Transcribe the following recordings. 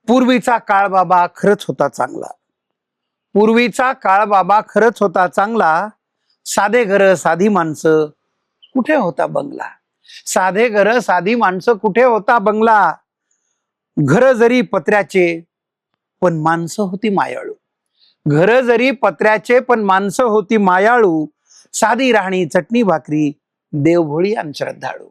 पूर्वीचा काळ बाबा खरंच होता चांगला. पूर्वीचा काळ बाबा खरंच होता चांगला. साधे घर साधी माणसं कुठे होता बंगला. साधे घर साधी माणसं कुठे होता बंगला. घर जरी पत्र्याचे पण माणसं होती मायाळू. घर जरी पत्र्याचे पण माणसं होती मायाळू. साधी राहणी चटणी भाकरी देवभोळी आणि श्रद्धाळू.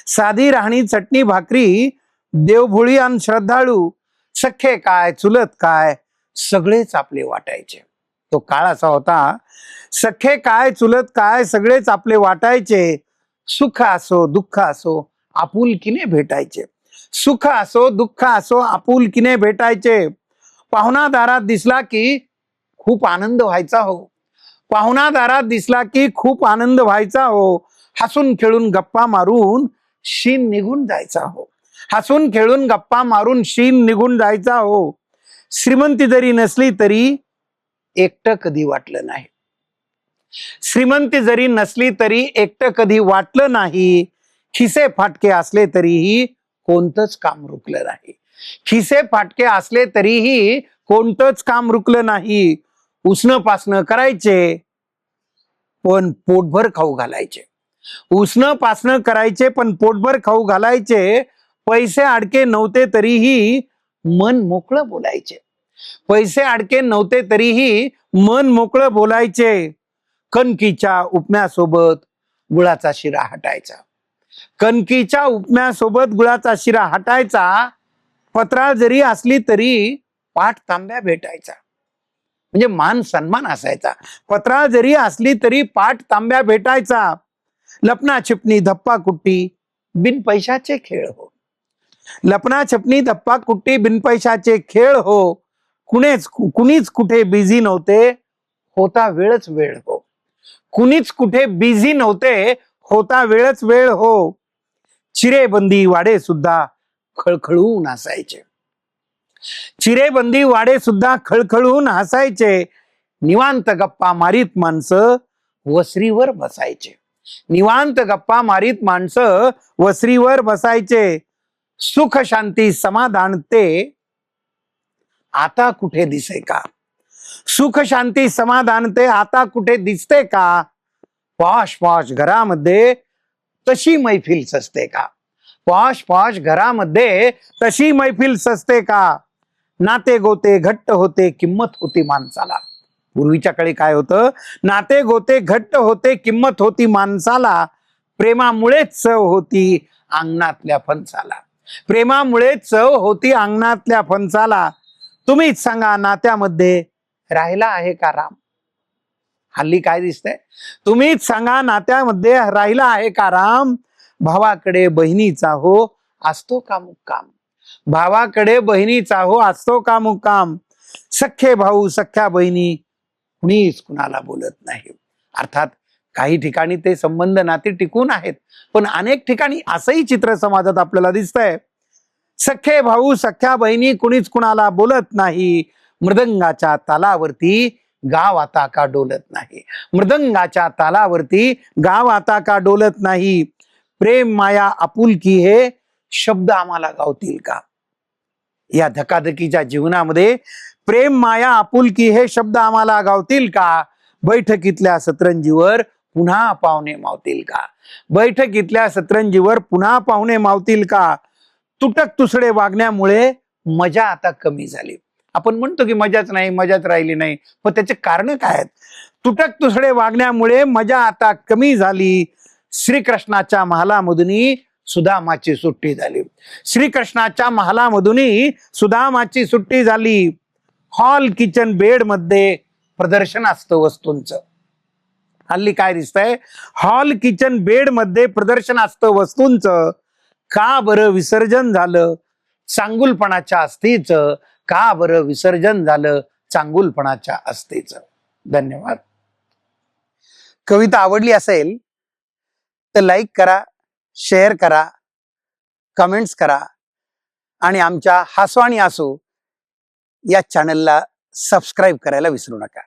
साधी राहणी चटणी भाकरी देवभोळी आणि श्रद्धाळू. सख्खे काय चुलत काय सगळेच आपले वाटायचे. तो काळ असा होता. सख्खे काय चुलत काय सगळेच आपले वाटायचे. सुख असो दुःख असो आपुलकीने भेटायचे. सुख असो दुःख असो आपुलकीने भेटायचे. पाहुणा दारात दिसला की खूप आनंद व्हायचा हो. पाहुणा दारात दिसला की खूप आनंद व्हायचा हो. हसून खेळून गप्पा मारून शीन निघून जायचा हो. हसून खेळून गप्पा मारून शीन निघून जायचा हो. श्रीमंती जरी नसली तरी एकटं कधी वाटलं नाही. श्रीमंती जरी नसली तरी एकटं कधी वाटलं नाही. खिसे फाटके असले तरीही कोणतंच काम रुकलं नाही. खिसे फाटके असले तरीही कोणतंच काम रुकलं नाही. उसनं पासनं करायचे पण पोटभर खाऊ घालायचे. उसनं पासनं करायचे पण पोटभर खाऊ घालायचे. पैसे अडके नव्हते तरीही मन मोकळं बोलायचे. पैसे अडके नव्हते तरीही मन मोकळं बोलायचे. कणकीच्या उपम्यासोबत गुळाचा शिरा हटायचा. कणकीच्या उपम्यासोबत गुळाचा शिरा हटायचा. पत्राळ जरी असली तरी पाठ तांब्या भेटायचा. म्हणजे मान सन्मान असायचा. पत्राळ जरी असली तरी पाठ तांब्या भेटायचा. लपना छिपणी धप्पा कुट्टी बिन पैशाचे खेळ हो. लपना छपणी धप्पा कुट्टी बिन पैशाचे खेळ हो. कुणीच कुठे बिझी नव्हते होता वेळच वेळ हो. कुणीच कुठे बिझी नव्हते होता वेळच वेळ हो. चिरेबंदी वाडे सुद्धा खळखळून हसायचे. चिरेबंदी वाडे सुद्धा खळखळून हसायचे. निवांत गप्पा मारीत माणसं वसरीवर बसायचे. निवांत गप्पा मारीत माणसं वसरीवर बसायचे. सुख शांती समाधान ते आता कुठे दिसे का. सुख शांती समाधान ते आता कुठे दिसते का. पॉश पॉश घरामध्ये तशी मैफिल सजते का. पॉश पॉश घरामध्ये तशी मैफिल सजते का. नाते गोते घट्ट होते किंमत होती माणसाला. पूर्वीच्या काळी काय होतं. नाते गोते घट्ट होते किंमत होती माणसाला. प्रेमामुळेच चव होती अंगणातल्या फणसाला. प्रेमामुळे चव होती अंगणातल्या फणसाला. तुम्हीच सांगा नात्यामध्ये राहिला आहे का राम. हल्ली काय दिसतंय. तुम्हीच सांगा नात्यामध्ये राहिला आहे का राम. भावाकडे बहिणीचा हो असतो का मुक्काम. भावाकडे बहिणीचा हो असतो का मुक्काम. सख्खे भाऊ सख्या बहिणी कुणीच कुणाला बोलत नाही. अर्थात काही ठिकाणी ते संबंध नाते टिकून आहेत पण अनेक ठिकाणी असंही चित्र समाजात आपल्याला दिसतंय. सख्खे भाऊ सख्या बहिणी कुणीच कुणाला बोलत नाही. मृदंगाच्या तालावरती गाव आता का डोलत नाही. मृदंगाच्या तालावरती गाव आता का डोलत नाही. प्रेम माया आपुलकी हे शब्द आम्हाला गावतील का. या धकाधकीच्या जीवनामध्ये प्रेम माया आपुलकी हे शब्द आम्हाला गावतील का. बैठकीतल्या सतरंजीवर पुन्हा पाहुणे मावतील का. बैठकीतल्या सतरंजीवर पुन्हा पाहुणे मावतील का. तुटक तुसडे वागण्यामुळे मजा आता कमी झाली. आपण म्हणतो की मजाच नाही मजाच राहिली नाही पण त्याचे कारण काय आहेत. तुटक तुसडे वागण्यामुळे मजा आता कमी झाली. श्रीकृष्णाच्या महालामधून सुदामाची सुट्टी झाली. श्रीकृष्णाच्या महालामधून सुदामाची सुट्टी झाली. हॉल किचन बेड मध्ये प्रदर्शन असतं वस्तूंचं. हल्ली काय दिसतंय. हॉल किचन बेड मध्ये प्रदर्शन असतं वस्तूंचं. का बरं विसर्जन झालं चांगुलपणाच्या अस्थीचं. का बरं विसर्जन झालं चांगुलपणाच्या अस्थीचं. धन्यवाद. कविता आवडली असेल तर लाईक करा शेअर करा कमेंट्स करा आणि आमच्या हसो आणि आसो या चॅनलला सबस्क्राईब करायला विसरू नका.